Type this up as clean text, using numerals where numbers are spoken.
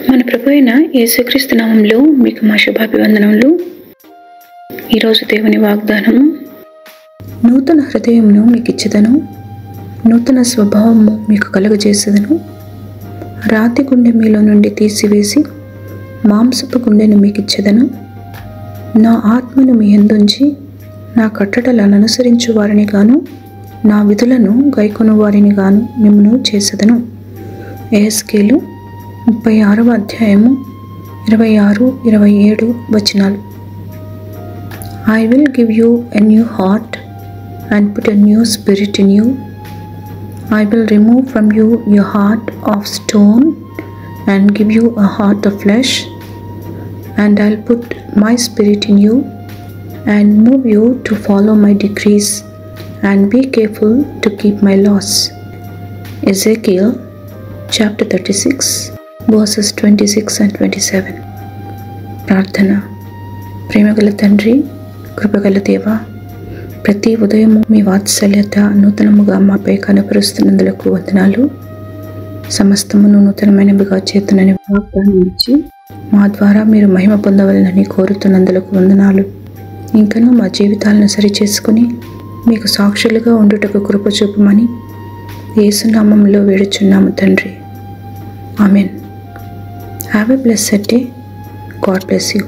మన ప్రభు అయిన యేసుక్రీస్తు నామములో మీకు మా శుభాభివందనములు. ఈరోజు దేవుని వాగ్దానము, నూతన హృదయమును మీకు ఇచ్చెదను, నూతన స్వభావము మీకు కలుగజేసేదను. రాతి గుండె మీలో నుండి తీసివేసి మాంసపు గుండెను మీకు ఇచ్చెదను. నా ఆత్మను మీ యందుంచి నా కట్టడలను అనుసరించు వారిని గాను, నా విధులను గైకొను వారిని గాను మిమ్మును చేసేదను. యెహెజ్కేలు 36వ అధ్యాయము 26-27 వచనాలు. I will give you a new heart and put a new spirit in you. I will remove from you your heart of stone and give you a heart of flesh, and I'll put my spirit in you and move you to follow my decrees and be careful to keep my laws. Ezekiel chapter 36 verses 26 and 27. ప్రార్థన. ప్రేమగల తండ్రి, కృపగల దేవా, ప్రతి ఉదయము మీ వాత్సల్యత నూతనముగా మాపై కనపరుస్తున్నందులకు వందనాలు. సమస్తమును నూతనమైనవిగా చేతునని వాగ్దానం ఇచ్చి మా ద్వారా మీరు మహిమ పొందవలనని కోరుతున్నందులకు వందనాలు. ఇంకనూ మా జీవితాలను సరిచేసుకుని మీకు సాక్షులుగా ఉండుటకు కృప చూపమని యేసునామములో వేడుచున్నాము తండ్రి. Amen. Have a blessed day. God bless you.